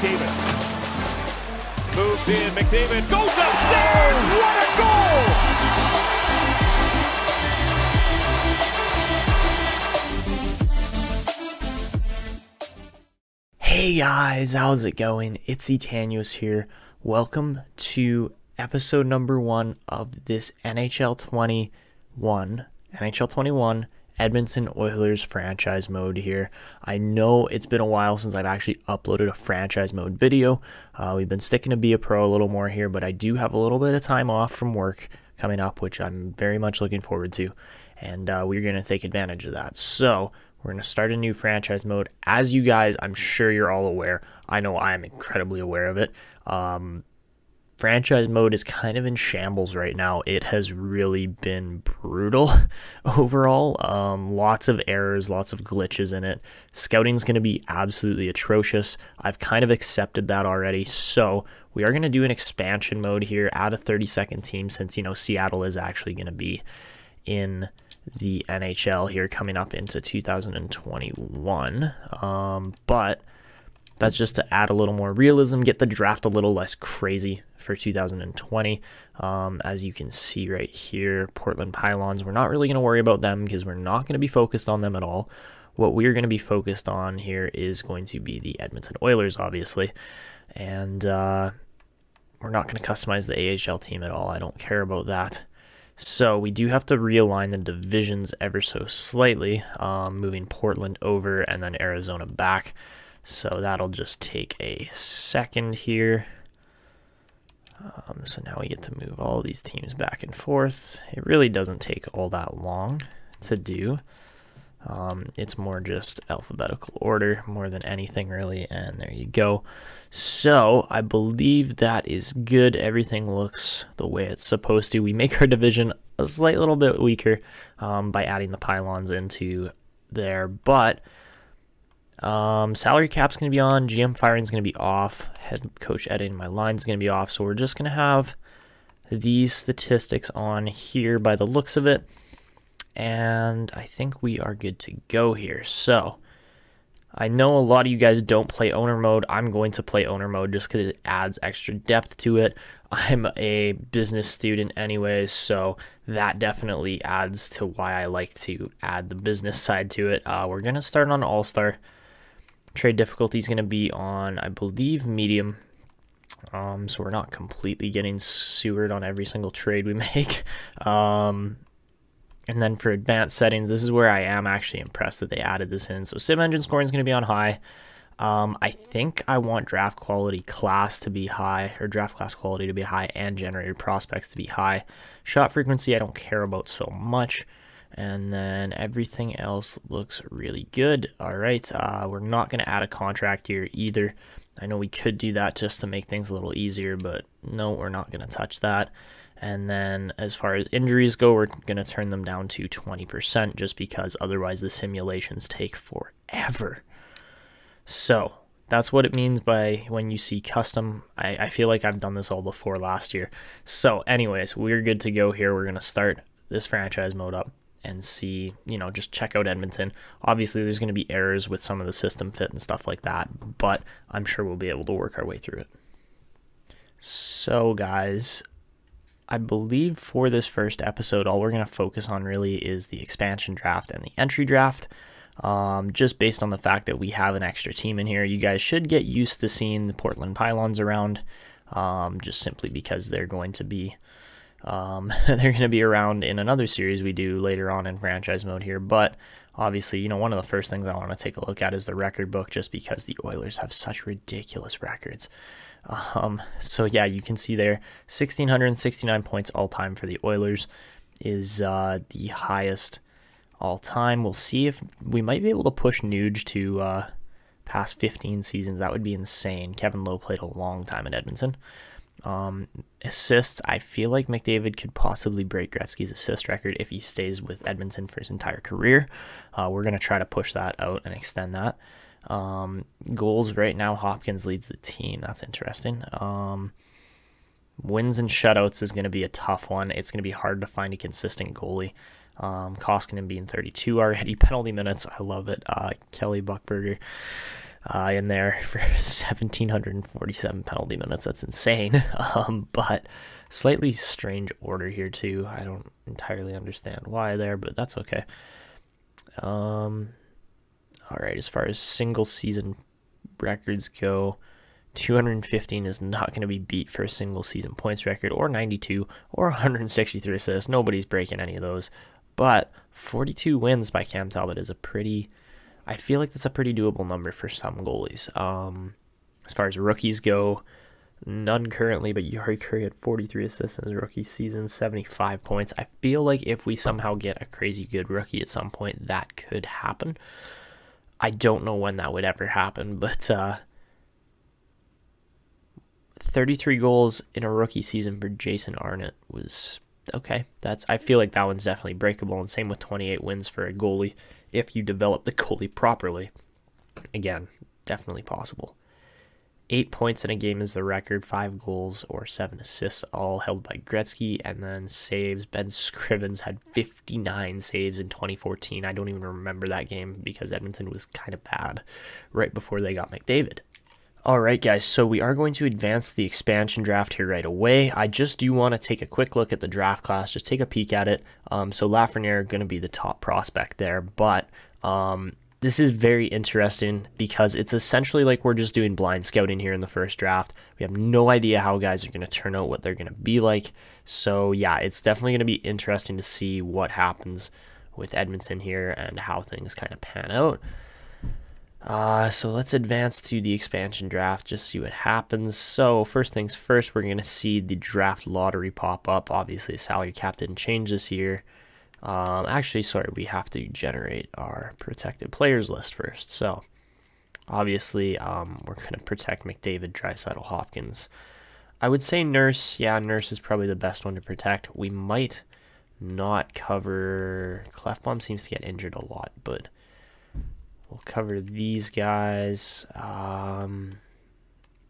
McDavid. Moves in, McDavid goes upstairs! What a goal! Hey guys, how's it going? It's Etanyos here. Welcome to episode number 1 of this NHL 21 Edmonton Oilers Franchise Mode here. I know it's been a while since I've actually uploaded a Franchise Mode video. We've been sticking to be a pro a little more here, but I do have a little bit of time off from work coming up, which I'm very much looking forward to, and we're going to take advantage of that. So we're going to start a new Franchise Mode. As you guys, I'm sure you're all aware. I know I am incredibly aware of it. Franchise Mode is kind of in shambles right now. It has really been brutal overall. Lots of errors, lots of glitches in it. Scouting's going to be absolutely atrocious. I've kind of accepted that already. So we are going to do an expansion mode here, add a 32nd team, since, you know, Seattle is actually going to be in the NHL here coming up into 2021. But that's just to add a little more realism, get the draft a little less crazy for 2020. As you can see right here, Portland Pylons, we're not really going to worry about them because we're not going to be focused on them at all. What we're going to be focused on here is going to be the Edmonton Oilers, obviously. And we're not going to customize the AHL team at all. I don't care about that. So we do have to realign the divisions ever so slightly, moving Portland over and then Arizona back. So that'll just take a second here. So now we get to move all these teams back and forth. It really doesn't take all that long to do. It's more just alphabetical order more than anything really, and there you go. So I believe that is good. Everything looks the way it's supposed to. We make our division a slight little bit weaker by adding the Pylons into there, but salary cap's going to be on, GM firing is going to be off, head coach editing my line is going to be off, so we're just going to have these statistics on here by the looks of it, and I think we are good to go here. So I know a lot of you guys don't play owner mode. I'm going to play owner mode just because it adds extra depth to it. I'm a business student anyways, so that definitely adds to why I like to add the business side to it. We're going to start on All-Star. Trade difficulty is going to be on, I believe, medium. So we're not completely getting sewered on every single trade we make. And then for advanced settings, this is where I am actually impressed that they added this in. So sim engine scoring is going to be on high. I think I want draft quality class to be high, or draft class quality to be high, and generated prospects to be high. Shot frequency I don't care about so much. And then everything else looks really good. All right, we're not going to add a contract here either. I know we could do that just to make things a little easier, but no, we're not going to touch that. And then as far as injuries go, we're going to turn them down to 20% just because otherwise the simulations take forever. So that's what it means by when you see custom. I feel like I've done this all before last year. So anyways, we're good to go here. We're going to start this franchise mode up and see, you know, just check out Edmonton. Obviously, there's going to be errors with some of the system fit and stuff like that, but I'm sure we'll be able to work our way through it. So, guys, I believe for this first episode, all we're going to focus on really is the expansion draft and the entry draft. Just based on the fact that we have an extra team in here, you guys should get used to seeing the Portland Pylons around, just simply because they're going to be around in another series we do later on in franchise mode here. But obviously, you know, one of the first things I want to take a look at is the record book, just because the Oilers have such ridiculous records. So yeah, you can see there 1,669 points all time for the Oilers is the highest all time. We'll see if we might be able to push Nuge to past 15 seasons. That would be insane. Kevin Lowe played a long time in Edmonton. Assists, I feel like McDavid could possibly break Gretzky's assist record if he stays with Edmonton for his entire career. We're going to try to push that out and extend that. Goals right now, Hopkins leads the team. That's interesting. Wins and shutouts is going to be a tough one. It's going to be hard to find a consistent goalie. Koskinen being 32 already. Penalty minutes, I love it. Kelly Buckberger. in there for 1,747 penalty minutes. That's insane. But slightly strange order here too. I don't entirely understand why there, but that's okay. All right, as far as single season records go, 215 is not going to be beat for a single season points record, or 92, or 163 assists. Nobody's breaking any of those. But 42 wins by Cam Talbot is I feel like that's a pretty doable number for some goalies. As far as rookies go, none currently, but Yari Curry had 43 assists in his rookie season, 75 points. I feel like if we somehow get a crazy good rookie at some point, that could happen. I don't know when that would ever happen, but 33 goals in a rookie season for Jason Arnott was okay. I feel like that one's definitely breakable, and same with 28 wins for a goalie if you develop the goalie properly. Again, definitely possible. 8 points in a game is the record, 5 goals or 7 assists, all held by Gretzky. And then saves, Ben Scrivens had 59 saves in 2014. I don't even remember that game because Edmonton was kind of bad right before they got McDavid. Alright guys, so we are going to advance the expansion draft here right away. I just do want to take a quick look at the draft class, just take a peek at it. So Lafreniere going to be the top prospect there, but this is very interesting because it's essentially like we're just doing blind scouting here in the first draft. We have no idea how guys are going to turn out, what they're going to be like. So yeah, it's definitely going to be interesting to see what happens with Edmonton here and how things kind of pan out. So let's advance to the expansion draft, just see what happens. So first things first, we're going to see the draft lottery pop up. Obviously, the salary cap didn't change this year. Actually, sorry, we have to generate our protected players list first. So obviously, we're going to protect McDavid, Draisaitl, Hopkins. I would say Nurse. Yeah, Nurse is probably the best one to protect. We might not cover... Clefbaum seems to get injured a lot, but... we'll cover these guys.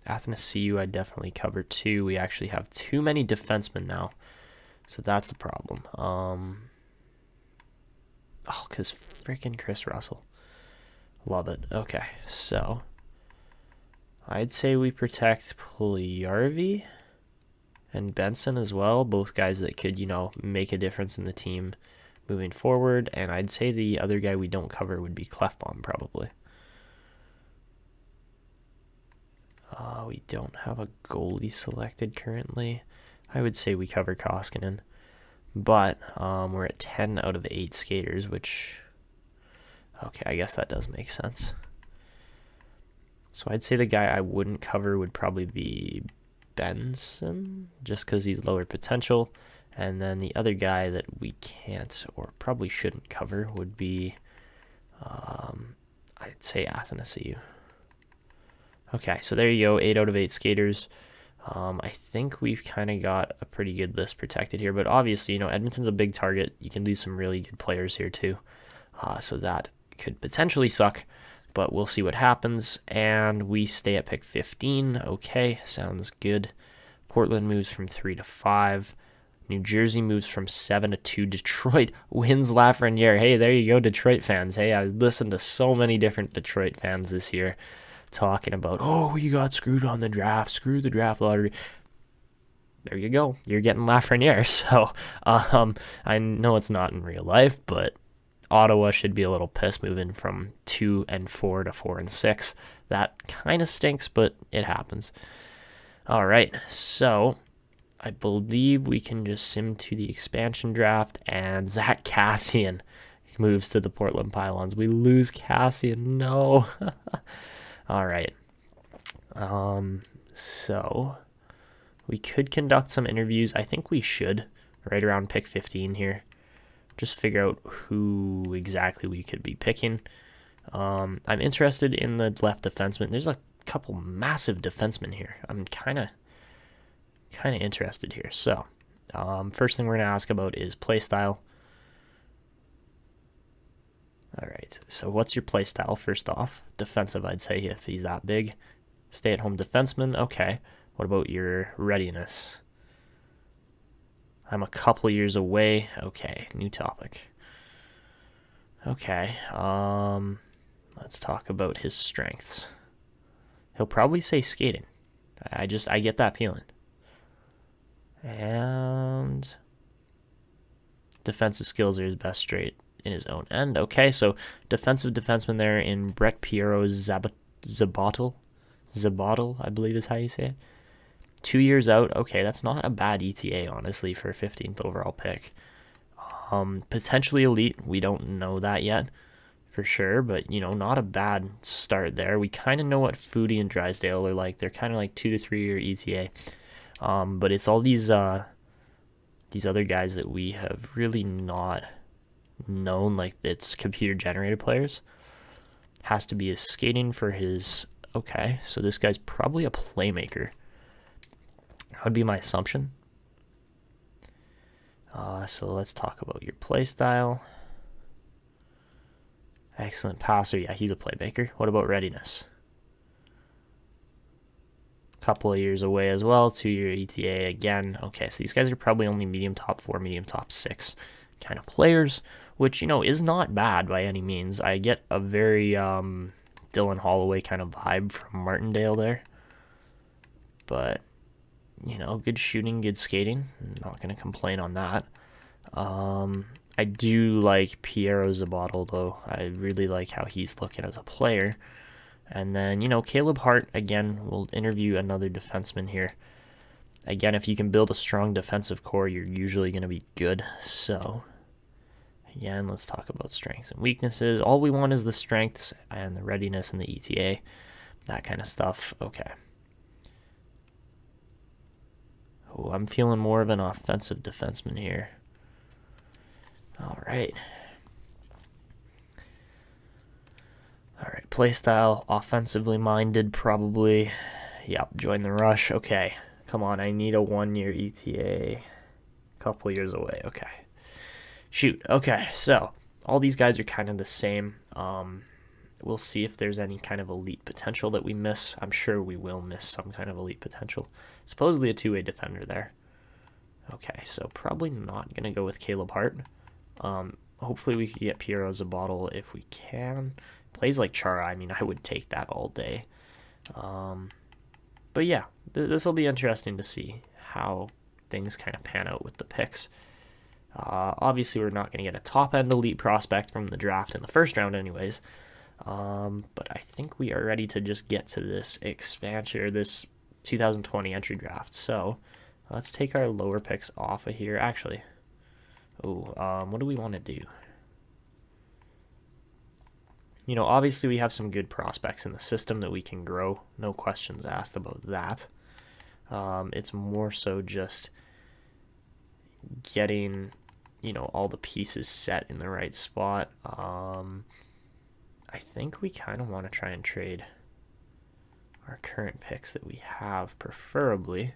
Athanasiou I definitely cover too. We actually have too many defensemen now, so that's a problem. Because freaking Chris Russell. Love it. Okay, so I'd say we protect Puljujarvi and Benson as well. Both guys that could, make a difference in the team moving forward, and I'd say the other guy we don't cover would be Clefbaum, probably. We don't have a goalie selected currently. I would say we cover Koskinen, but we're at 10 out of 8 skaters, which, okay, I guess that does make sense. So I'd say the guy I wouldn't cover would probably be Benson, just because he's lower potential. And then the other guy that we can't or probably shouldn't cover would be, I'd say Athanasiou. Okay, so there you go, 8 out of 8 skaters. I think we've kind of got a pretty good list protected here, but obviously, Edmonton's a big target. You can lose some really good players here too, so that could potentially suck, but we'll see what happens. And we stay at pick 15. Okay, sounds good. Portland moves from 3 to 5. New Jersey moves from 7 to 2. Detroit wins Lafreniere. Hey, there you go, Detroit fans. Hey, I listened to so many different Detroit fans this year talking about, oh, we got screwed on the draft. Screw the draft lottery. There you go. You're getting Lafreniere. So I know it's not in real life, but Ottawa should be a little pissed moving from 2 and 4 to 4 and 6. That kind of stinks, but it happens. All right, so I believe we can just sim to the expansion draft, and Zach Kassian moves to the Portland Pylons. We lose Kassian. No. All right. So we could conduct some interviews. I think we should, right around pick 15 here. Just figure out who exactly we could be picking. I'm interested in the left defenseman. There's a couple massive defensemen here. I'm kind of interested here. So first thing we're going to ask about is play style. All right, so what's your play style first off? Defensive, I'd say, if he's that big. Stay-at-home defenseman, okay. What about your readiness? I'm a couple years away. Okay, new topic. Okay, let's talk about his strengths. He'll probably say skating. I get that feeling. And defensive skills are his best straight in his own end. Okay, so defensive defenseman there in Brett Piero Zabotal, I believe is how you say it. 2 years out. Okay, that's not a bad ETA, honestly, for a 15th overall pick. Potentially elite. We don't know that yet for sure, but, you know, not a bad start there. We kind of know what Foodie and Drysdale are like. They're kind of like 2 to 3 year ETA. But it's all these other guys that we have really not known, like it's computer generated players. Has to be his skating for his... Okay, so this guy's probably a playmaker. That would be my assumption. So let's talk about your play style. Excellent passer. Yeah, he's a playmaker. What about readiness? Couple of years away as well. 2 year ETA again. Okay, so these guys are probably only medium top 4, medium top 6 kind of players, which, you know, is not bad by any means. I get a very Dylan Holloway kind of vibe from Martindale there. But, you know, good shooting, good skating. I'm not going to complain on that. I do like Piero Zabotal, though. I really like how he's looking as a player. And then, you know, Caleb Hart, again, we'll interview another defenseman here. Again, if you can build a strong defensive core, you're usually going to be good. So, again, let's talk about strengths and weaknesses. All we want is the strengths and the readiness and the ETA, that kind of stuff. Okay. Oh, I'm feeling more of an offensive defenseman here. All right. All right, play style, offensively minded, probably. Yep, join the rush. Okay, come on, I need a 1 year ETA. Couple years away. Okay. Shoot. Okay, so all these guys are kind of the same. We'll see if there's any kind of elite potential that we miss. I'm sure we will miss some kind of elite potential. Supposedly a two-way defender there. Okay, so probably not going to go with Caleb Hart. Hopefully we could get Piero Zabotal if we can. Plays like Chara. I mean, I would take that all day. But yeah, this will be interesting to see how things kind of pan out with the picks. Obviously, we're not going to get a top-end elite prospect from the draft in the first round anyways. But I think we are ready to just get to this expansion, or this 2020 entry draft. So let's take our lower picks off of here. Actually, what do we want to do? You know, obviously we have some good prospects in the system that we can grow. No questions asked about that. It's more so just getting, you know, all the pieces set in the right spot. I think we kind of want to try and trade our current picks that we have, preferably.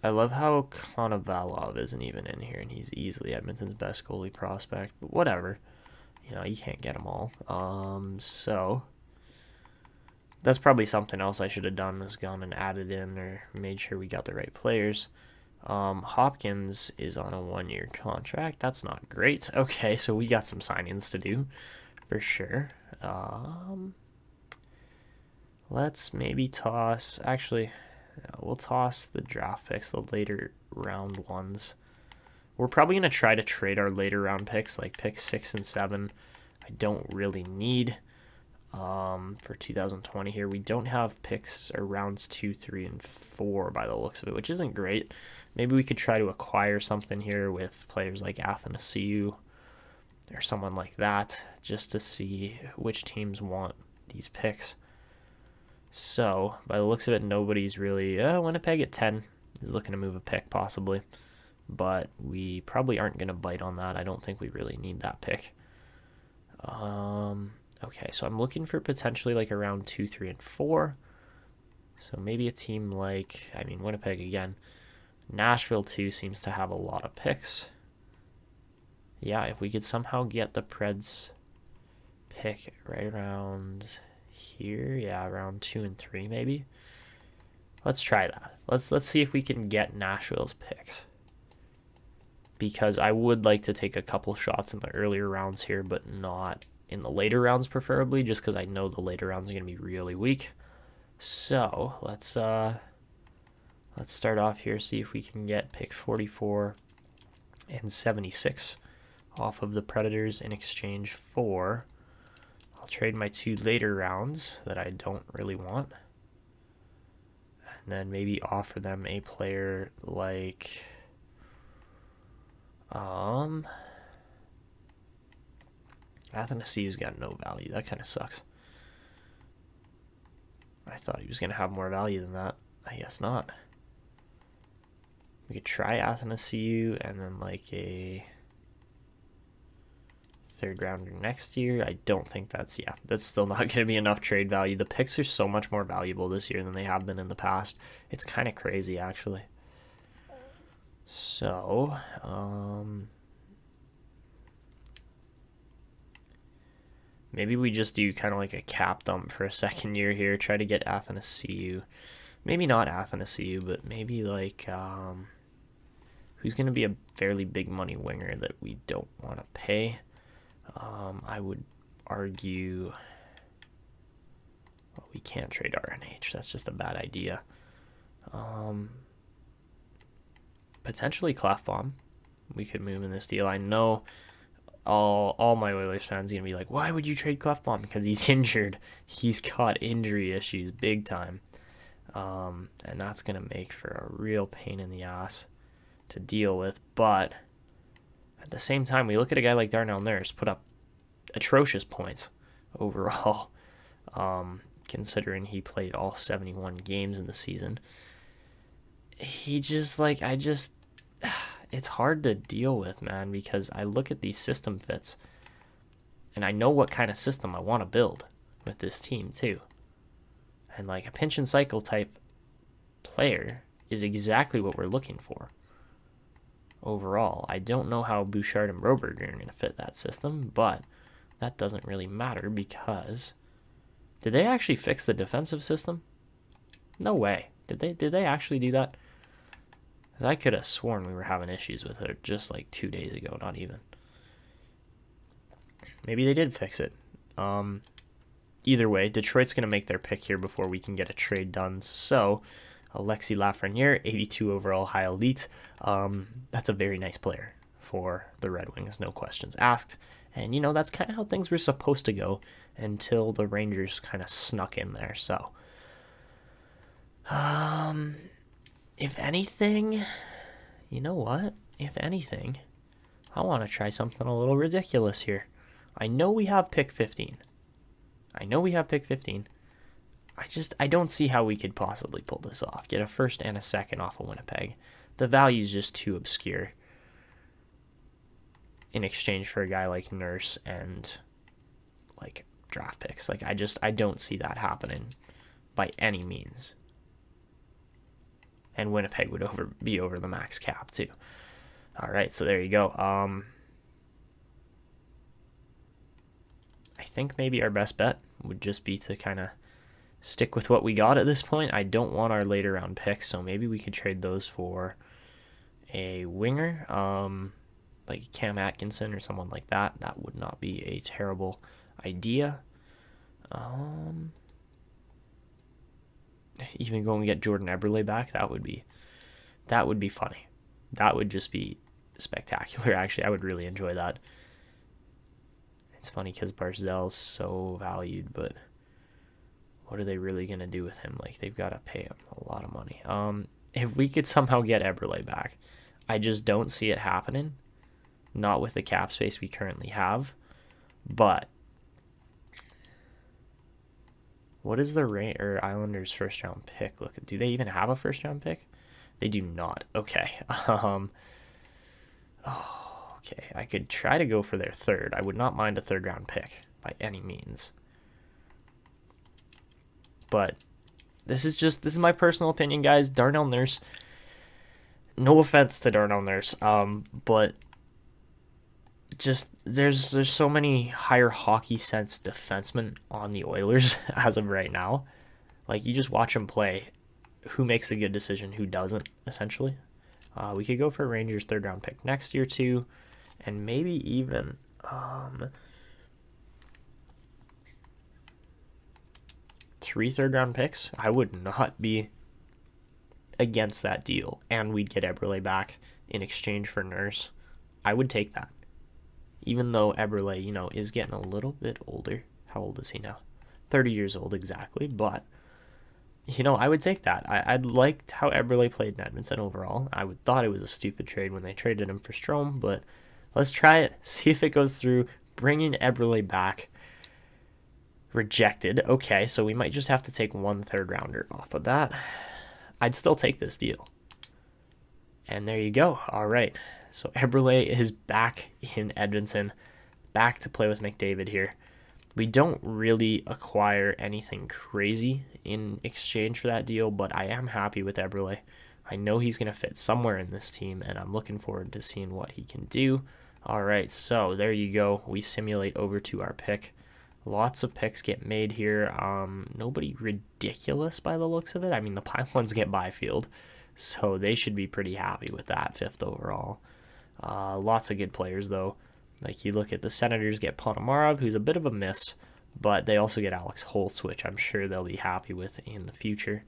I love how Konovalov isn't even in here, and he's easily Edmonton's best goalie prospect, but whatever. You know, you can't get them all. So that's probably something else I should have done, was gone and added in or made sure we got the right players. Hopkins is on a 1 year contract. That's not great. Okay, so we got some signings to do for sure. Let's maybe toss, actually, we'll toss the draft picks, the later round ones. We're probably going to try to trade our later round picks, like picks 6 and 7. I don't really need for 2020 here. We don't have picks or rounds 2, 3, and 4 by the looks of it, which isn't great. Maybe we could try to acquire something here with players like Athanasiou or someone like that, just to see which teams want these picks. So, by the looks of it, nobody's really... Winnipeg at 10 is looking to move a pick, possibly. But we probably aren't going to bite on that. I don't think we really need that pick. Okay, so I'm looking for potentially like around 2, 3, and 4. So maybe a team like, I mean, Winnipeg again. Nashville, too, seems to have a lot of picks. Yeah, if we could somehow get the Preds pick right around here. Yeah, around 2 and 3 maybe. Let's try that. Let's see if we can get Nashville's picks. Because I would like to take a couple shots in the earlier rounds here, but not in the later rounds preferably, just because I know the later rounds are going to be really weak. So let's start off here, see if we can get pick 44 and 76 off of the Predators in exchange for, I'll trade my 2 later rounds that I don't really want, and then maybe offer them a player like Etanyos got no value. That kind of sucks. I thought he was going to have more value than that. I guess not. We could try Etanyos and then like a 3rd rounder next year. I don't think that's still not going to be enough trade value. The picks are so much more valuable this year than they have been in the past. It's kind of crazy, actually. So, maybe we just do kind of like a cap dump for a 2nd year here. Try to get Etanyos. Maybe not Etanyos, but maybe like who's going to be a fairly big money winger that we don't want to pay. I would argue, well, we can't trade RNH. That's just a bad idea. Potentially Clefbaum. We could move in this deal. I know all my Oilers fans are going to be like, why would you trade Clefbaum? Because he's injured. He's got injury issues big time. And that's going to make for a real pain in the ass to deal with. But at the same time, we look at a guy like Darnell Nurse put up atrocious points overall, considering he played all 71 games in the season. He just, like, it's hard to deal with, man, because I look at these system fits, and I know what kind of system I want to build with this team, too. And, like, a pinch and cycle type player is exactly what we're looking for overall. I don't know how Bouchard and Broberg are going to fit that system, but that doesn't really matter because... Did they actually fix the defensive system? No way. Did they actually do that? Because I could have sworn we were having issues with it just like 2 days ago, not even. Maybe they did fix it. Either way, Detroit's going to make their pick here before we can get a trade done. So, Alexis Lafreniere, 82 overall, high elite. That's a very nice player for the Red Wings, no questions asked. And, you know, that's kind of how things were supposed to go until the Rangers kind of snuck in there. So, if anything, you know what? If anything, I want to try something a little ridiculous here. I know we have pick 15. I don't see how we could possibly pull this off. Get a 1st and a 2nd off of Winnipeg. The value's just too obscure in exchange for a guy like Nurse and like draft picks. Like I don't see that happening by any means. And Winnipeg would be over the max cap too. All right, so there you go. I think maybe our best bet would just be to kind of stick with what we got at this point. I don't want our later round picks, so maybe we could trade those for a winger, like Cam Atkinson or someone like that. That would not be a terrible idea. Even go and get Jordan Eberle back, that would be funny. That would just be spectacular. Actually, I would really enjoy that. It's funny because Barzell's so valued, but what are they really going to do with him? Like, they've got to pay him a lot of money. If we could somehow get Eberle back, I just don't see it happening. Not with the cap space we currently have. But what is the Islanders' 1st round pick? Look, do they even have a 1st round pick? They do not. Okay. Okay. I could try to go for their 3rd. I would not mind a 3rd round pick by any means. But this is my personal opinion, guys. Darnell Nurse. No offense to Darnell Nurse, but just there's so many higher hockey sense defensemen on the Oilers as of right now. Like, you just watch them play. Who makes a good decision? Who doesn't? Essentially, we could go for a Rangers 3rd round pick next year too, and maybe even 3 third-round picks, I would not be against that deal, and we'd get Eberle back in exchange for Nurse. I would take that. Even though Eberle, you know, is getting a little bit older. How old is he now? 30 years old exactly, but, you know, I would take that. I liked how Eberle played in Edmonton overall. I thought it was a stupid trade when they traded him for Strome, but let's try it, see if it goes through. Bringing Eberle back. Rejected. Okay, so we might just have to take 1 third-rounder off of that. I'd still take this deal. And there you go. All right. So Eberle is back in Edmonton, back to play with McDavid here. We don't really acquire anything crazy in exchange for that deal, but I am happy with Eberle. I know he's going to fit somewhere in this team, and I'm looking forward to seeing what he can do. All right, so there you go. We simulate over to our pick. Lots of picks get made here. Nobody ridiculous by the looks of it. I mean, the Pylons get Byfield, so they should be pretty happy with that 5th overall. Lots of good players, though. Like, you look at the Senators get Ponomarov, who's a bit of a miss, but they also get Alex Holtz, which I'm sure they'll be happy with in the future.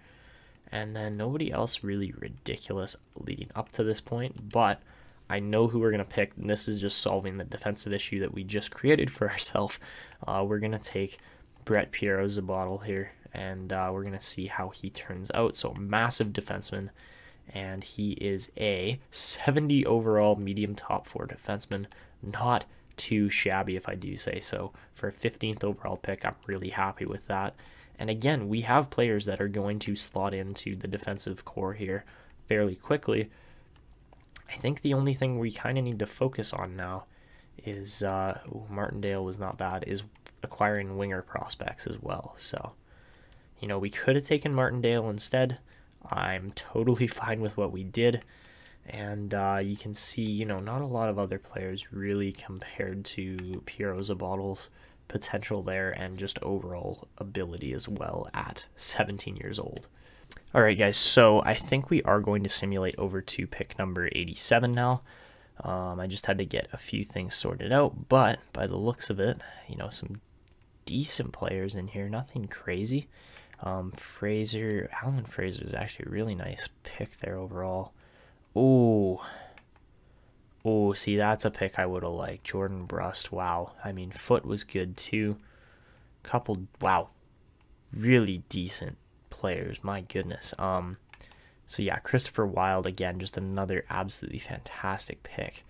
And then nobody else really ridiculous leading up to this point, but I know who we're going to pick, and this is just solving the defensive issue that we just created for ourselves. We're going to take Brett Pierre-Zabottle here, and we're going to see how he turns out. So, massive defenseman, and he is a 70 overall medium top 4 defenseman. Not too shabby, if I do say so. For a 15th overall pick, I'm really happy with that. And again, we have players that are going to slot into the defensive core here fairly quickly. I think the only thing we kind of need to focus on now is, Martindale was not bad, is acquiring winger prospects as well. So, you know, we could have taken Martindale instead. I'm totally fine with what we did. And you can see, you know, not a lot of other players really compared to Pierre-Zabottle's potential there and just overall ability as well at 17 years old. All right, guys, so I think we are going to simulate over to pick number 87 now. I just had to get a few things sorted out, but by the looks of it, you know, some decent players in here, nothing crazy. Alan Fraser is actually a really nice pick there overall. Oh, see, that's a pick I would have liked. Jordan Brust, wow. I mean, Foot was good too. Wow, really decent players, my goodness. So yeah, Christopher Wilde, again, just another absolutely fantastic pick.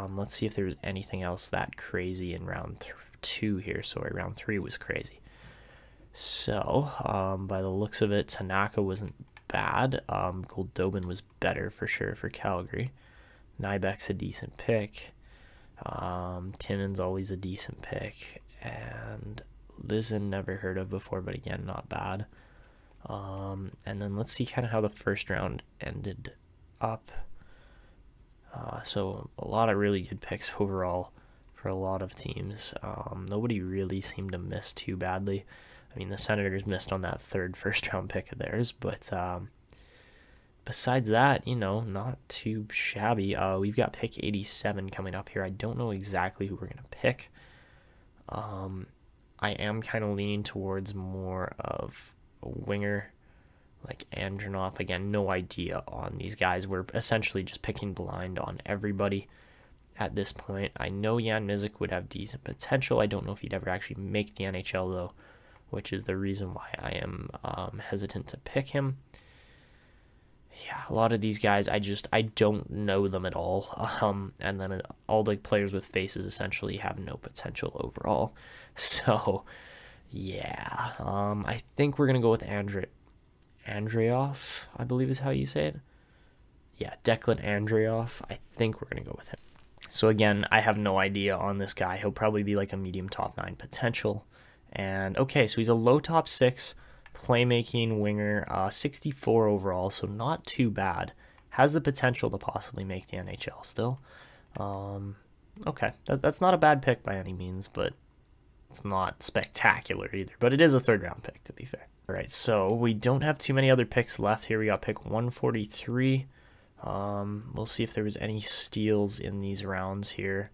Let's see if there was anything else that crazy in round 2 here. Sorry, round 3 was crazy. So, by the looks of it, Tanaka wasn't bad. Goldobin was better for sure for Calgary. Nybeck's a decent pick. Tinnen's always a decent pick. And Lizen, never heard of before, but again, not bad. And then let's see kind of how the first round ended up. So a lot of really good picks overall for a lot of teams. Nobody really seemed to miss too badly. I mean, the Senators missed on that 3rd first-round pick of theirs, but besides that, you know, not too shabby. We've got pick 87 coming up here. I don't know exactly who we're going to pick. I am kind of leaning towards more of a winger, like Andronov. Again, no idea on these guys. We're essentially just picking blind on everybody at this point. I know Jan Mizik would have decent potential. I don't know if he'd ever actually make the NHL, though, which is the reason why I am hesitant to pick him. Yeah, a lot of these guys, I don't know them at all. And then all the players with faces essentially have no potential overall. So, yeah. I think we're going to go with Andreoff, I believe is how you say it. Yeah, Declan Andreoff. I think we're going to go with him. So, again, I have no idea on this guy. He'll probably be like a medium top 9 potential. And, okay, so he's a low top 6 playmaking winger, 64 overall, so not too bad. Has the potential to possibly make the NHL still. Okay, that's not a bad pick by any means, but it's not spectacular either. But it is a 3rd round pick, to be fair. All right, so we don't have too many other picks left here. We got pick 143. We'll see if there was any steals in these rounds here.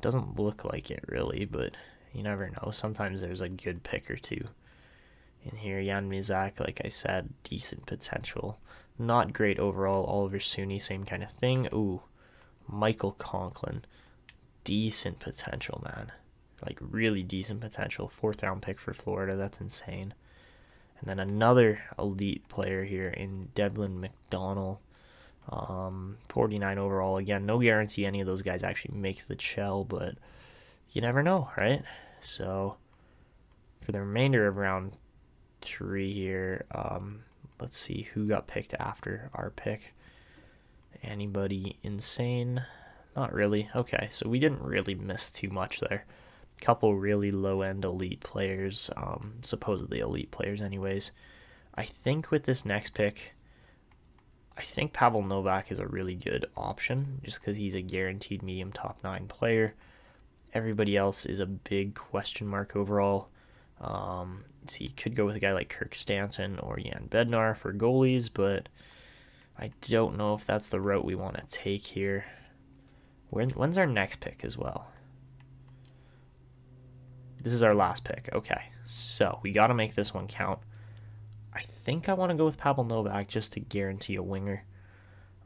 Doesn't look like it really, but you never know. Sometimes there's a good pick or two in here. Jan Mizak, like I said, decent potential. Not great overall. Oliver Suni, same kind of thing. Ooh, Michael Conklin. Decent potential, man. Like, really decent potential. 4th round pick for Florida. That's insane. And then another elite player here in Devlin McDonald. 49 overall. Again, no guarantee any of those guys actually make the shell, but you never know, right? So, for the remainder of round 3 here, let's see who got picked after our pick. Anybody insane? Not really. Okay, so we didn't really miss too much there. Couple really low-end elite players, supposedly elite players anyways. I think with this next pick, I think Pavel Novak is a really good option just because he's a guaranteed medium top 9 player. Everybody else is a big question mark overall. So you could go with a guy like Kirk Stanton or Jan Bednar for goalies, but I don't know if that's the route we want to take here. When's our next pick as well? This is our last pick. Okay, so we got to make this one count. I think I want to go with Pavel Novak just to guarantee a winger.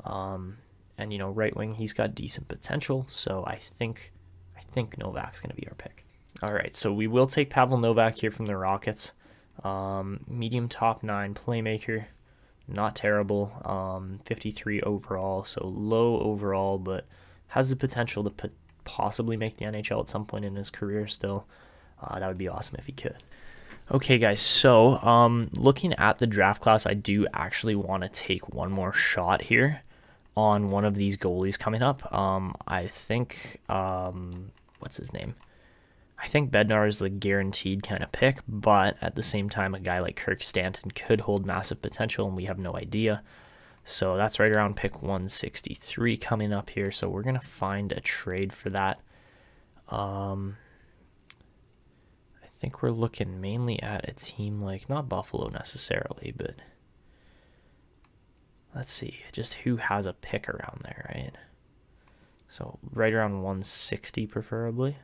And, you know, right wing, he's got decent potential, so I think Novak's going to be our pick. All right, so we will take Pavel Novak here from the Rockets. Medium top 9 playmaker, not terrible. 53 overall, so low overall, but has the potential to possibly make the NHL at some point in his career still. That would be awesome if he could. Okay, guys, so looking at the draft class, I do actually want to take one more shot here on one of these goalies coming up. I think, what's his name? I think Bednar is the guaranteed kind of pick, but at the same time, a guy like Kirk Stanton could hold massive potential, and we have no idea. So that's right around pick 163 coming up here, so we're going to find a trade for that. I think we're looking mainly at a team like, not Buffalo necessarily, but let's see, just who has a pick around there, right? So right around 160 preferably.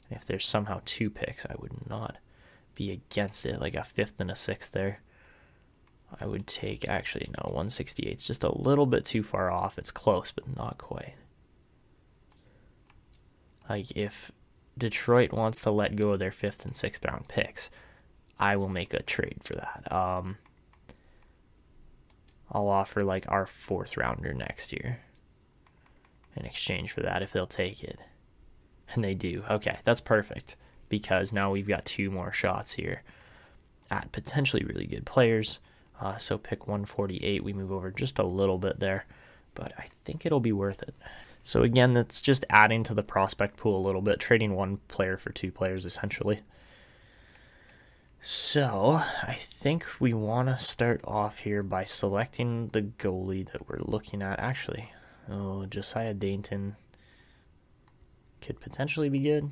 And if there's somehow 2 picks, I would not be against it, like a 5th and a 6th there. I would take, actually, no, 168. It's just a little bit too far off. It's close, but not quite. Like, if Detroit wants to let go of their 5th and 6th round picks, I will make a trade for that. I'll offer, like, our 4th rounder next year in exchange for that if they'll take it. And they do. Okay, that's perfect, because now we've got 2 more shots here at potentially really good players. So pick 148, we move over just a little bit there, but I think it'll be worth it. So again, that's just adding to the prospect pool a little bit, trading 1 player for 2 players essentially. So I think we want to start off here by selecting the goalie that we're looking at. Actually, Josiah Dainton could potentially be good.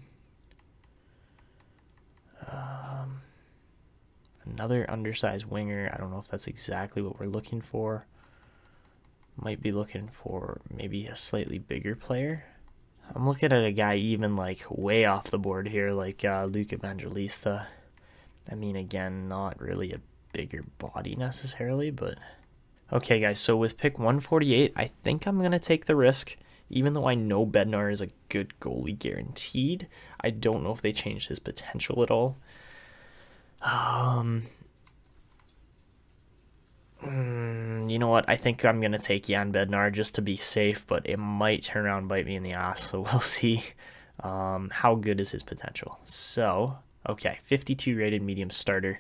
Another undersized winger. I don't know if that's exactly what we're looking for. Might be looking for maybe a slightly bigger player. I'm looking at a guy even like way off the board here, like Luke Evangelista. I mean, again, not really a bigger body necessarily, but okay, guys. So with pick 148, I think I'm gonna take the risk. Even though I know Bednar is a good goalie guaranteed, I don't know if they changed his potential at all. You know what? I think I'm going to take Jan Bednar just to be safe, but it might turn around and bite me in the ass, so we'll see. How good is his potential? So, okay, 52 rated medium starter.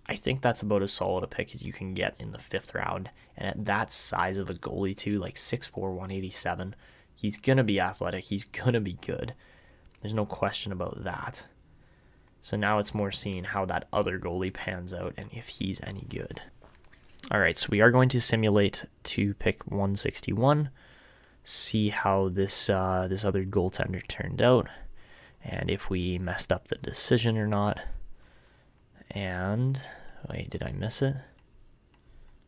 I think that's about as solid a pick as you can get in the 5th round. And at that size of a goalie too, like 6'4", 187, he's going to be athletic. He's going to be good. There's no question about that. So now it's more seeing how that other goalie pans out and if he's any good. All right, so we are going to simulate to pick 161, see how this this other goaltender turned out, and if we messed up the decision or not. And wait, did I miss it?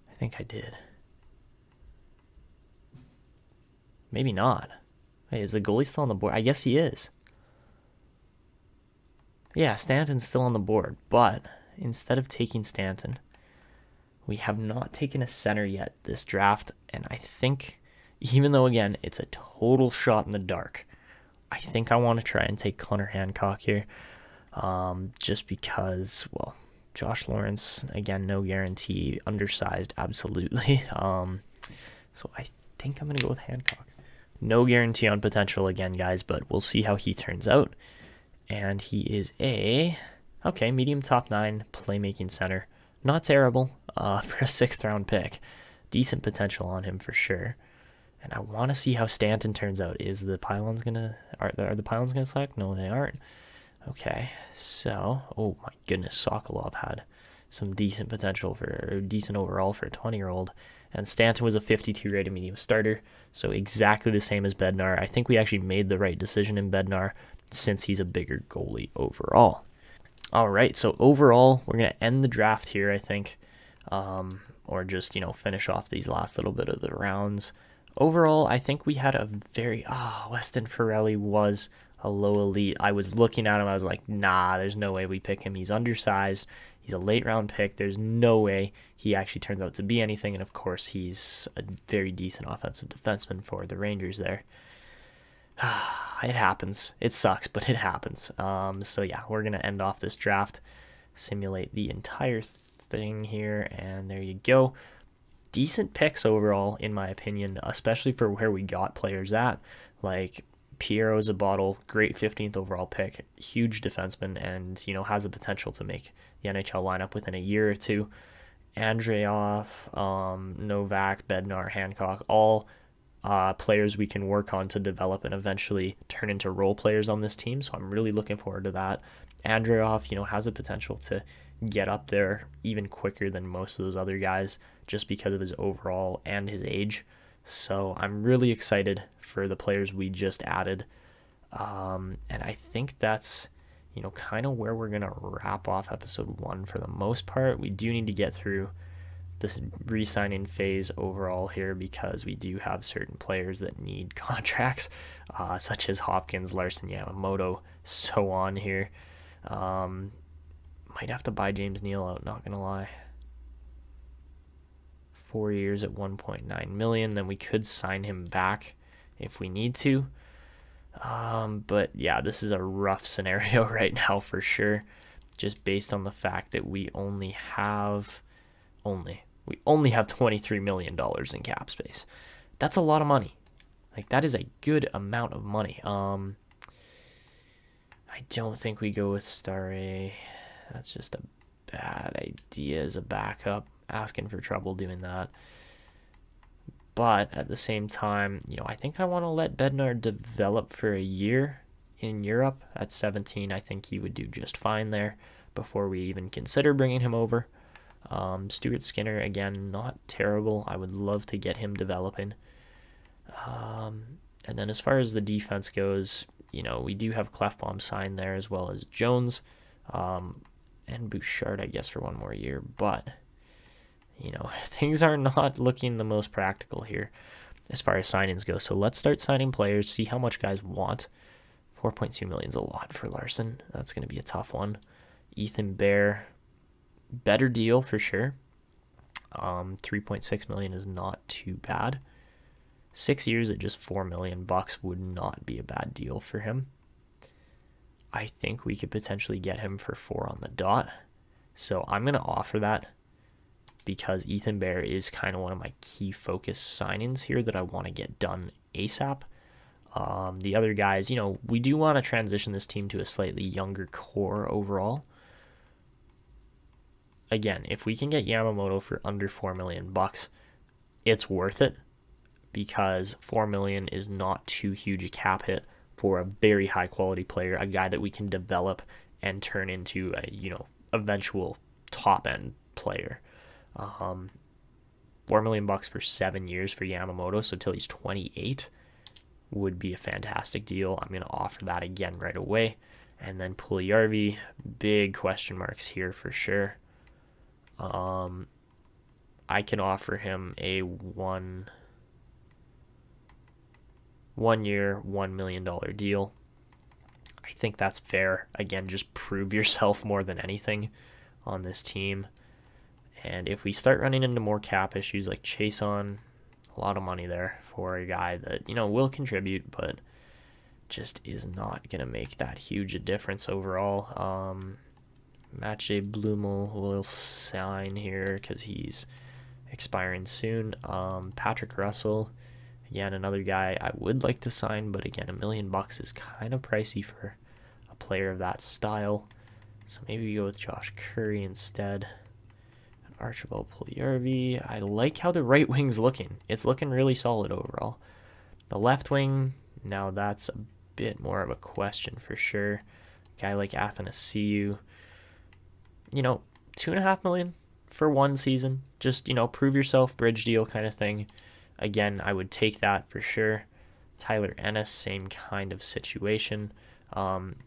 I think I did. Maybe not. Wait, is the goalie still on the board? I guess he is. Yeah, Stanton's still on the board, but instead of taking Stanton, we have not taken a center yet this draft, and I think, even though, again, it's a total shot in the dark, I think I want to try and take Conor Hancock here, just because, well, Josh Lawrence, again, no guarantee, undersized, absolutely. So I think I'm going to go with Hancock. No guarantee on potential again, guys, but we'll see how he turns out. And he is okay, medium top 9 playmaking center. Not terrible for a 6th round pick. Decent potential on him for sure. And I want to see how Stanton turns out. Are the Pylons gonna select? No, they aren't. Okay, so oh my goodness, Sokolov had some decent potential for decent overall for a 20-year-old, and Stanton was a 52 rated medium starter, so exactly the same as Bednar. I think we actually made the right decision in Bednar since he's a bigger goalie overall. All right, so overall we're gonna end the draft here, I think, or just finish off these last little bit of the rounds. Overall, I think we had a very Weston Ferrelli was a low elite. I was looking at him, I was like, nah, there's no way we pick him. He's undersized. He's a late round pick. There's no way he actually turns out to be anything. And of course, he's a very decent offensive defenseman for the Rangers there. It happens. It sucks, but it happens. So yeah, we're going to end off this draft, simulate the entire thing here, and there you go. Decent picks overall, in my opinion, especially for where we got players at. Like, Piero Zabotle, great 15th overall pick, huge defenseman, and has the potential to make the NHL lineup within a year or two. Andreoff, Novak, Bednar, Hancock, all players we can work on to develop and eventually turn into role players on this team. So I'm really looking forward to that. Andreoff, has the potential to get up there even quicker than most of those other guys just because of his overall and his age. So I'm really excited for the players we just added. And I think that's, kind of where we're going to wrap off episode 1 for the most part. We do need to get through this re-signing phase overall here because we do have certain players that need contracts, such as Hopkins, Larson, Yamamoto, so on here. Might have to buy James Neal out, not going to lie. 4 years at $1.9 million, then we could sign him back if we need to. But yeah, this is a rough scenario right now for sure, just based on the fact that we only have $23 million in cap space. That's a lot of money. Like, that is a good amount of money. I don't think we go with Star A. That's just a bad idea as a backup. Asking for trouble doing that. But at the same time, I think I want to let Bednar develop for a year in Europe at 17. I think he would do just fine there before we even consider bringing him over. Stuart Skinner, again, not terrible. I would love to get him developing. And then as far as the defense goes, we do have Clefbaum signed there as well as Jones, and Bouchard, I guess, for 1 more year. But things are not looking the most practical here as far as signings go. So let's start signing players, see how much guys want. 4.2 million is a lot for Larson. That's going to be a tough one. Ethan Bear, better deal for sure. 3.6 million is not too bad. 6 years at just $4 million would not be a bad deal for him. I think we could potentially get him for 4 on the dot. So I'm going to offer that, because Ethan Bear is kind of one of my key focus signings here that I want to get done ASAP. The other guys, we do want to transition this team to a slightly younger core overall. Again, if we can get Yamamoto for under $4 million, it's worth it, because $4 million is not too huge a cap hit for a very high quality player, a guy that we can develop and turn into a, eventual top end player. $4 million for 7 years for Yamamoto, so till he's 28, would be a fantastic deal. I'm going to offer that again right away. And then Puljujarvi, big question marks here for sure. I can offer him a one year, $1 million deal. I think that's fair. Again, just prove yourself more than anything on this team. And if we start running into more cap issues like Chase on, a lot of money there for a guy that, will contribute, but just is not going to make that huge a difference overall. Matchday Blumel will sign here because he's expiring soon. Patrick Russell, again, another guy I would like to sign, but again, $1 million is kind of pricey for a player of that style. So maybe we go with Josh Curry instead. And Archibald Puljujarvi. I like how the right wing's looking. It's looking really solid overall. The left wing, now that's a bit more of a question for sure. Guy like Athanasiou, $2.5 million for one season. Just, prove yourself, bridge deal kind of thing. Again, I would take that for sure. Tyler Ennis, same kind of situation.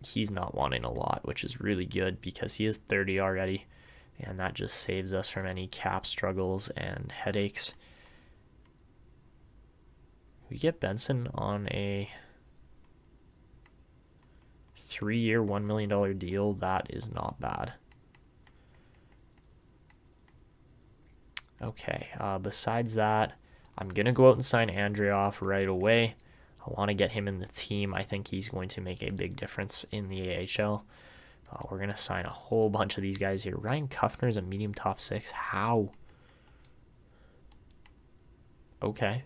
He's not wanting a lot, which is really good because he is 30 already, and that just saves us from any cap struggles and headaches. We get Benson on a 3-year, $1 million deal. That is not bad. Okay, besides that, I'm going to go out and sign Andreoff right away. I want to get him in the team. I think he's going to make a big difference in the AHL. We're going to sign a whole bunch of these guys here. Ryan Kuffner is a medium top 6. How? Okay.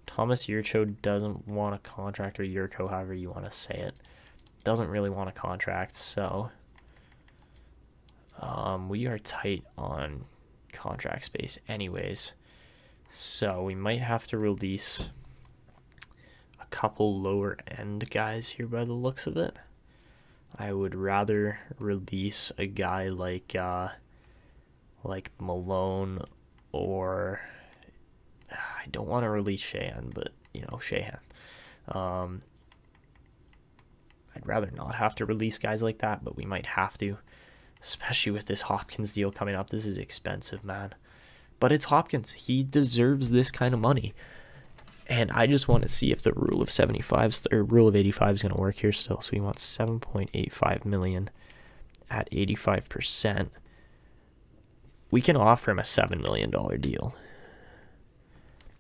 Thomas Yurcho doesn't want a contract, or Yurko, however you want to say it. Doesn't really want a contract, so we are tight on contract space anyways. So we might have to release a couple lower end guys here by the looks of it. I would rather release a guy like Malone, or I don't want to release Sheahan, but Sheahan. I'd rather not have to release guys like that, but we might have to, especially with this Hopkins deal coming up. This is expensive, man. But it's Hopkins. He deserves this kind of money. And I just want to see if the rule of 75 or rule of 85 is going to work here still. So we want 7.85 million at 85%. We can offer him a $7 million deal.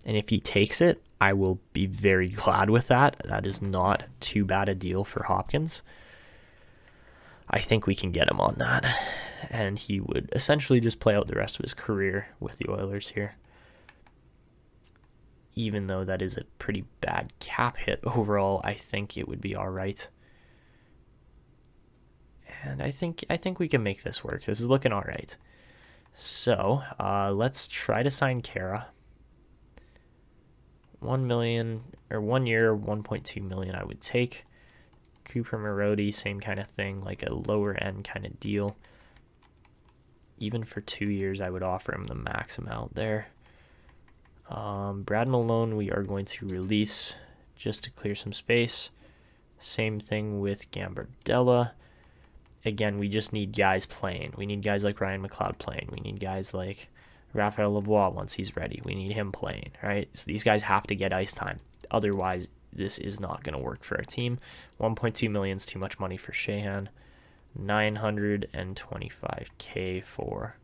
And if he takes it, I will be very glad with that. That is not too bad a deal for Hopkins. I think we can get him on that. And he would essentially just play out the rest of his career with the Oilers here. Even though that is a pretty bad cap hit overall, I think it would be all right. And I think we can make this work. This is looking all right. So let's try to sign Kara. 1 million, or 1 year, 1.2 million I would take. Cooper Marody, same kind of thing, like a lower end kind of deal. Even for 2 years, I would offer him the max amount there. Brad Malone, we are going to release just to clear some space. Same thing with Gambardella. Again, we just need guys playing. We need guys like Ryan McLeod playing. We need guys like Raphael Lavoie once he's ready. We need him playing, right? So these guys have to get ice time. Otherwise, this is not going to work for our team. 1.2 million is too much money for Sheahan. 925K for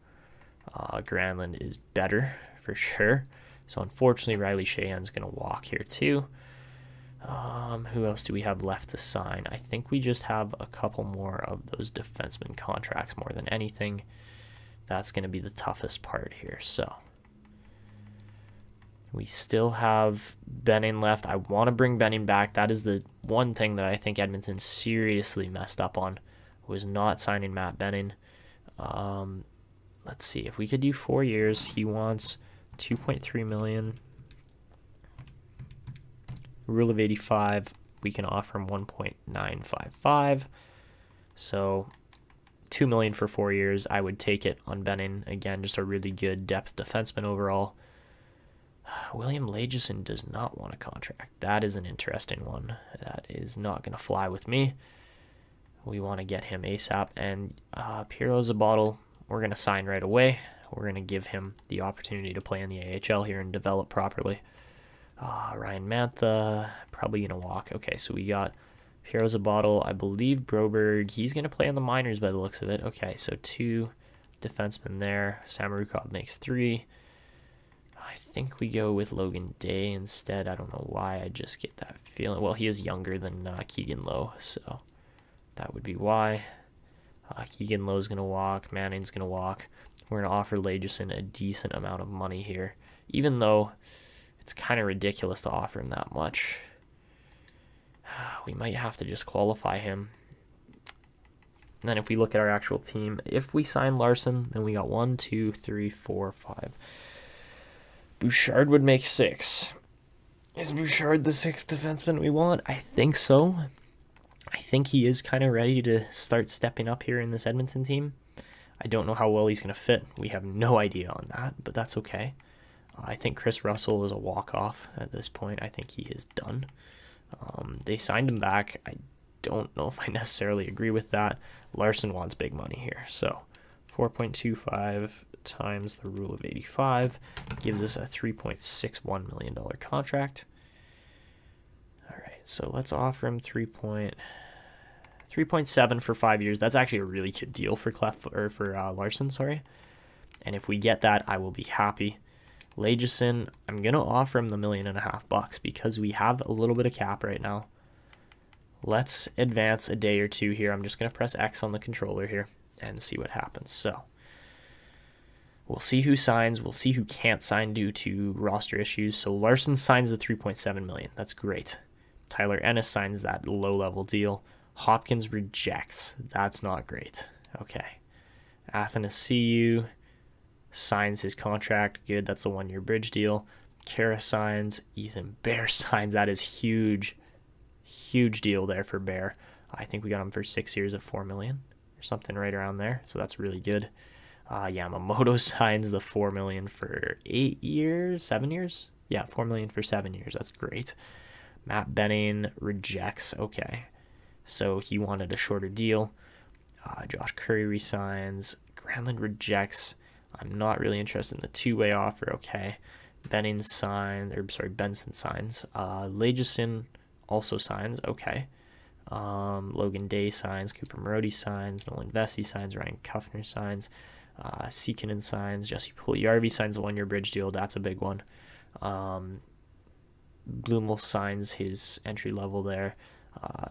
Granlund is better for sure. So unfortunately, Riley Sheahan's going to walk here too. Who else do we have left to sign? I think we just have a couple more of those defenseman contracts more than anything. That's going to be the toughest part here. So we still have Benning left. I want to bring Benning back. That is the one thing that I think Edmonton seriously messed up on, was not signing Matt Benning. Let's see if we could do 4 years. He wants 2.3 million. Rule of 85, we can offer him 1.955. So 2 million for 4 years. I would take it on Benning. Again, just a really good depth defenseman overall. William Lageson does not want a contract. That is an interesting one. That is not going to fly with me. We want to get him ASAP. And Piero Zabottle, we're going to sign right away. We're going to give him the opportunity to play in the AHL here and develop properly. Ryan Mantha, probably going to walk. Okay, so we got Piero's a bottle. I believe Broberg, he's going to play in the minors by the looks of it. Okay, so 2 defensemen there. Samorukov makes 3. I think we go with Logan Day instead. I don't know why. I just get that feeling. Well, he is younger than Keegan Lowe, so that would be why. Keegan Lowe's going to walk. Manning's going to walk. We're going to offer Lagesson a decent amount of money here, even though it's kind of ridiculous to offer him that much. We might have to just qualify him. And then if we look at our actual team, if we sign Larson, then we got 1, 2, 3, 4, 5. Bouchard would make 6. Is Bouchard the 6th defenseman we want? I think so. I think he is kind of ready to start stepping up here in this Edmonton team. I don't know how well he's going to fit. We have no idea on that, but that's okay. I think Chris Russell is a walk-off at this point. I think he is done. They signed him back. I don't know if I necessarily agree with that. Larson wants big money here. So 4.25 times the rule of 85 gives us a $3.61 million contract. All right, so let's offer him 3.7 for 5 years. That's actually a really good deal for Larson, sorry. And if we get that, I will be happy. Lagesson, I'm going to offer him the $1.5 million because we have a little bit of cap right now. Let's advance a day or two here. I'm just going to press X on the controller here and see what happens. So we'll see who signs. We'll see who can't sign due to roster issues. So Larson signs the $3.7 million. That's great. Tyler Ennis signs that low-level deal. Hopkins rejects. That's not great. Okay. Athanasiou signs his contract. Good. That's a 1-year bridge deal. Kara signs. Ethan Bear signs. That is huge. Huge deal there for Bear. I think we got him for 6 years at $4 million or something right around there. So that's really good. Yamamoto signs the $4 million for 8 years, 7 years. Yeah, $4 million for 7 years. That's great. Matt Benning rejects. Okay. So he wanted a shorter deal. Josh Curry resigns. Granlund rejects. I'm not really interested in the 2-way offer. Okay. Benson signs. Lagesson also signs. Okay. Logan Day signs. Cooper Marody signs. Nolan Vesey signs. Ryan Kuffner signs. Sekinen signs. Jesse Puljujarvi signs a 1-year bridge deal. That's a big one. Blumel signs his entry level there.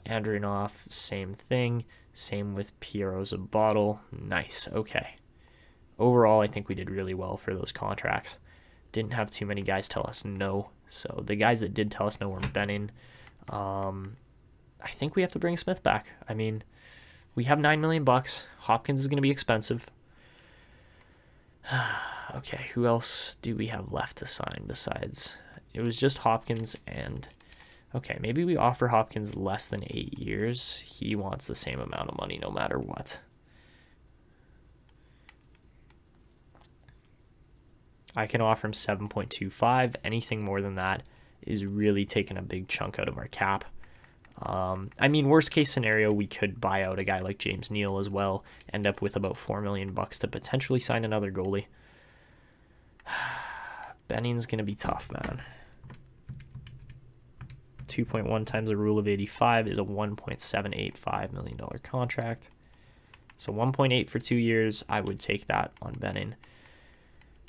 Andrinoff, same thing. Same with Piero's a bottle. Nice. Okay. Overall, I think we did really well for those contracts. Didn't have too many guys tell us no. So the guys that did tell us no were Benning. I think we have to bring Smith back. I mean, we have $9 million. Hopkins is going to be expensive. Okay, who else do we have left to sign besides? It was just Hopkins and... Okay, maybe we offer Hopkins less than 8 years. He wants the same amount of money no matter what. I can offer him 7.25. Anything more than that is really taking a big chunk out of our cap. I mean, worst case scenario, we could buy out a guy like James Neal as well, end up with about $4 million to potentially sign another goalie. Benning's going to be tough, man. 2.1 times the rule of 85 is a $1.785 million contract. So 1.8 for 2 years, I would take that on Benning.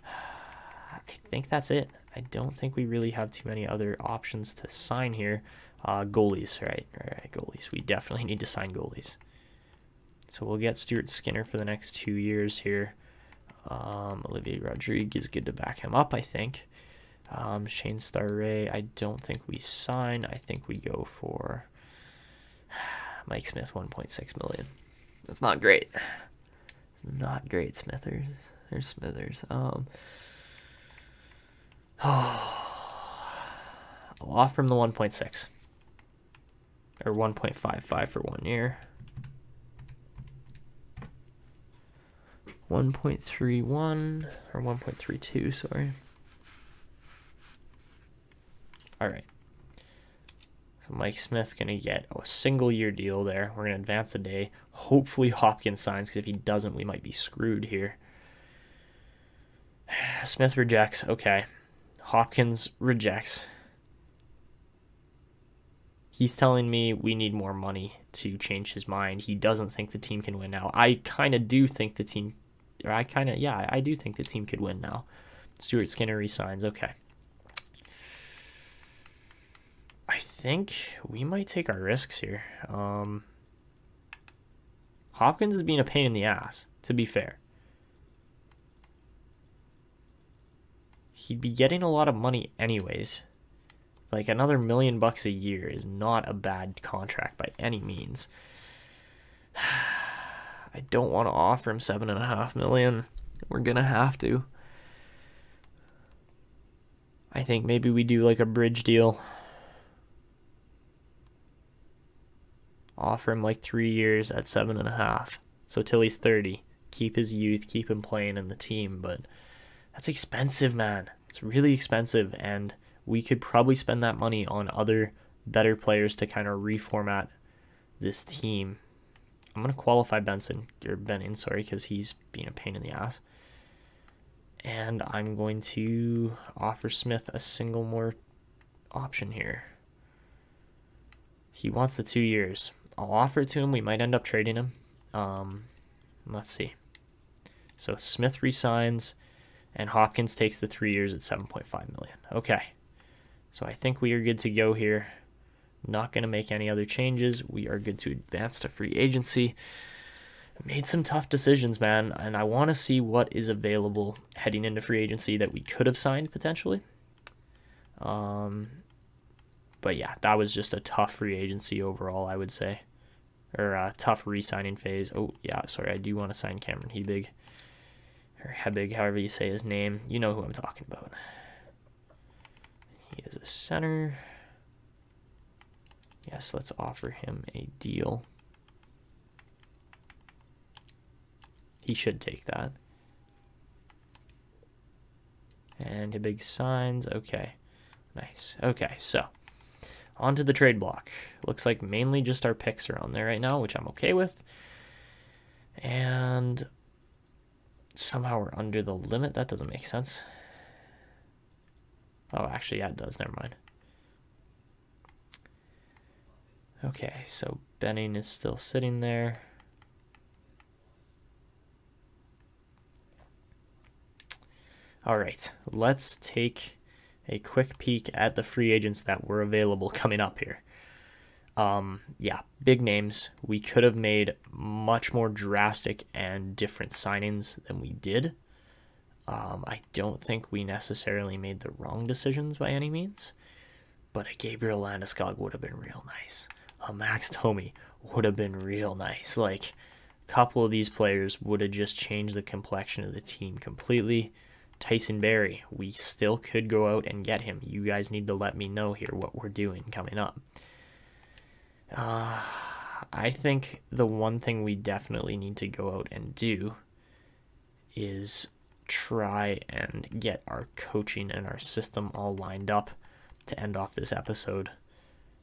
I think that's it. I don't think we really have too many other options to sign here. Goalies, right? Goalies. We definitely need to sign goalies. So we'll get Stuart Skinner for the next 2 years here. Olivier Rodriguez, good to back him up, I think. Shane Starray, I don't think we sign. I think we go for Mike Smith, $1.6 million. That's not great. It's not great, Smithers. There's Smithers. I'll offer him the 1.6 or 1.55 for 1 year. 1.31 or 1.32, sorry. All right. So Mike Smith's going to get a single-year deal there. We're going to advance a day. Hopefully Hopkins signs, because if he doesn't, we might be screwed here. Smith rejects. Okay. Hopkins rejects. He's telling me we need more money to change his mind. He doesn't think the team can win now. I kind of do think the team, or I do think the team could win now. Stuart Skinner resigns. Okay. I think we might take our risks here. Hopkins is being a pain in the ass, to be fair. He'd be getting a lot of money anyways. Like, another $1 million a year is not a bad contract by any means. I don't want to offer him $7.5 million. We're gonna have to. I think maybe we do like a bridge deal. Offer him like 3 years at 7.5. So till he's 30. Keep his youth, keep him playing in the team, but that's expensive, man. It's really expensive, and we could probably spend that money on other better players to kind of reformat this team. I'm going to qualify Benning, because he's being a pain in the ass. And I'm going to offer Smith a single more option here. He wants the 2 years. I'll offer it to him. We might end up trading him. Let's see. So Smith resigns, and Hopkins takes the 3 years at $7.5 million. Okay. So I think we are good to go here. Not going to make any other changes. We are good to advance to free agency. Made some tough decisions, man, and I want to see what is available heading into free agency that we could have signed potentially. But yeah, that was just a tough free agency overall, I would say. Or a tough re-signing phase. Oh, yeah, sorry, I do want to sign Cameron Hebig. Or Hebig, however you say his name. You know who I'm talking about. He is a center. Yes, let's offer him a deal. He should take that. And Hebig signs. Okay, nice. Okay, so on to the trade block. Looks like mainly just our picks are on there right now, which I'm okay with. And somehow we're under the limit. That doesn't make sense. Oh, actually, yeah, it does. Never mind. Okay, so Benning is still sitting there. All right, let's take a quick peek at the free agents that were available coming up here. Yeah, big names. We could have made much more drastic and different signings than we did. I don't think we necessarily made the wrong decisions by any means, but a Gabriel Landeskog would have been real nice. A Max Domi would have been real nice. Like, a couple of these players would have just changed the complexion of the team completely. Tyson Barrie, we still could go out and get him. You guys need to let me know here what we're doing coming up. I think the one thing we definitely need to go out and do is try and get our coaching and our system all lined up to end off this episode,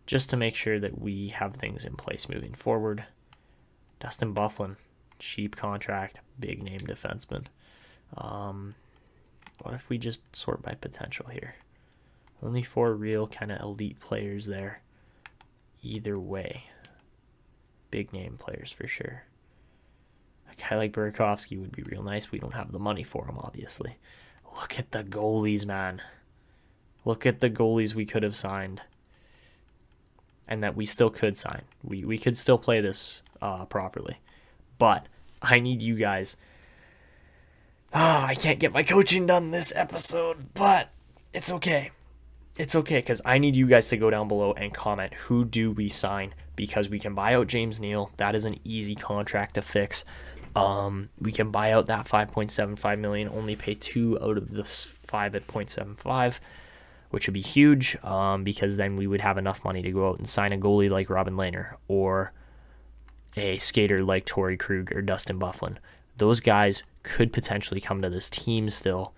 just to make sure that we have things in place moving forward. Dustin Bufflin, cheap contract, big name defenseman. What if we just sort by potential here? Only 4 real kind of elite players there. Either way, big name players for sure. A guy like Burakovsky would be real nice. We don't have the money for him, obviously. Look at the goalies, man. Look at the goalies we could have signed. And that we still could sign. We could still play this properly. But I need you guys. I can't get my coaching done this episode, but it's okay. It's okay, because I need you guys to go down below and comment who do we sign, because we can buy out James Neal. That is an easy contract to fix. We can buy out that $5.75 million, only pay 2 out of the 5 at 0.75, which would be huge, because then we would have enough money to go out and sign a goalie like Robin Lehner or a skater like Torrey Krug or Dustin Bufflin. Those guys could potentially come to this team still.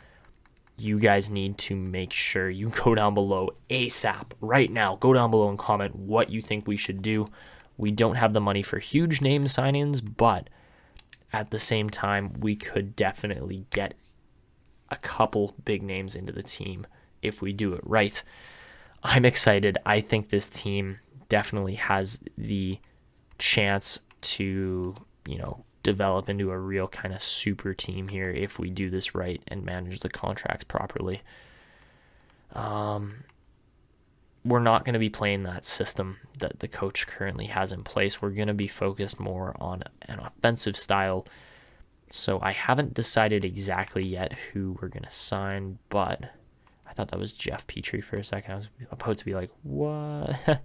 You guys need to make sure you go down below ASAP right now. Go down below and comment what you think we should do. We don't have the money for huge name signings, but at the same time, we could definitely get a couple big names into the team if we do it right. I'm excited. I think this team definitely has the chance to, you know, develop into a real kind of super team here if we do this right and manage the contracts properly. We're not going to be playing that system that the coach currently has in place. We're going to be focused more on an offensive style. So I haven't decided exactly yet who we're going to sign, but I thought that was Jeff Petrie for a second. I was about to be like, what?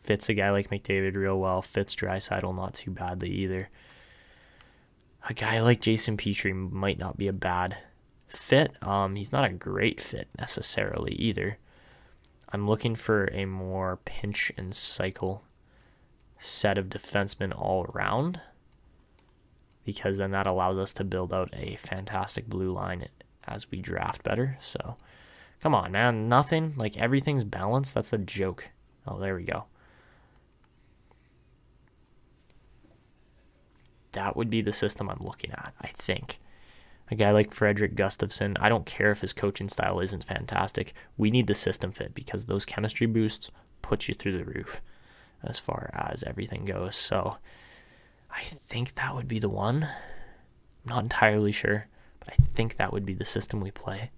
Fits a guy like McDavid real well. Fits Draisaitl not too badly either. A guy like Jason Petrie might not be a bad fit. He's not a great fit necessarily either. I'm looking for a more pinch and cycle set of defensemen all around, because then that allows us to build out a fantastic blue line as we draft better. So come on, man, nothing, like everything's balanced. That's a joke. Oh, there we go. That would be the system I'm looking at, I think. A guy like Frederick Gustafsson, I don't care if his coaching style isn't fantastic. We need the system fit, because those chemistry boosts put you through the roof as far as everything goes. So I think that would be the one. I'm not entirely sure, but I think that would be the system we play.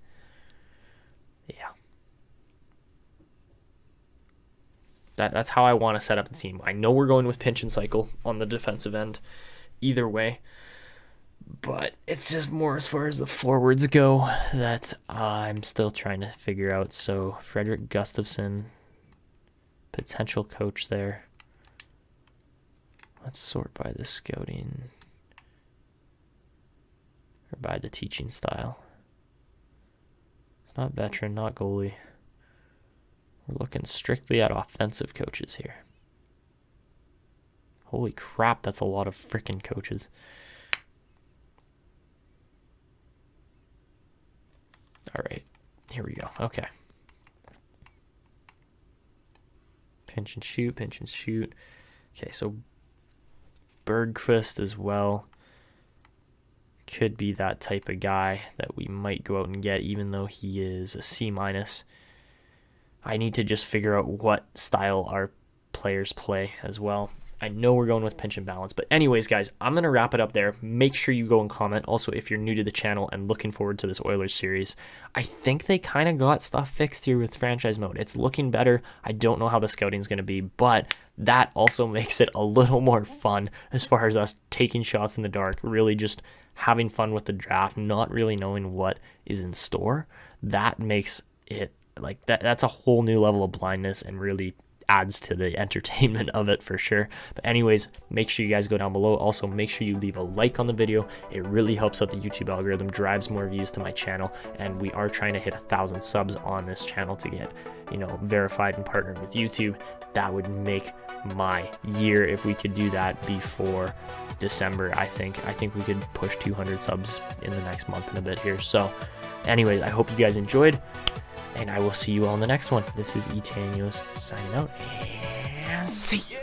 Yeah. That's how I want to set up the team. I know we're going with pinch and cycle on the defensive end either way, but it's just more as far as the forwards go that I'm still trying to figure out. So Frederick Gustafsson, potential coach there. Let's sort by the scouting or by the teaching style. Not veteran, not goalie. We're looking strictly at offensive coaches here. Holy crap, that's a lot of freaking coaches. All right, here we go. Okay. Pinch and shoot, pinch and shoot. Okay, so Bergqvist as well could be that type of guy that we might go out and get, even though he is a C-. I need to just figure out what style our players play as well. I know we're going with pinch and balance, but anyways, guys, I'm going to wrap it up there. Make sure you go and comment. Also, if you're new to the channel and looking forward to this Oilers series, I think they kind of got stuff fixed here with franchise mode. It's looking better. I don't know how the scouting is going to be, but that also makes it a little more fun as far as us taking shots in the dark, really just having fun with the draft, not really knowing what is in store. That makes it like that's a whole new level of blindness and really adds to the entertainment of it for sure. But anyways, make sure you guys go down below. Also, make sure you leave a like on the video. It really helps out the YouTube algorithm, drives more views to my channel, and we are trying to hit 1,000 subs on this channel to get, you know, verified and partnered with YouTube. That would make my year if we could do that before December. I think we could push 200 subs in the next month and a bit here. So anyways, I hope you guys enjoyed, and I will see you all in the next one. This is Etanyos signing out, and see ya.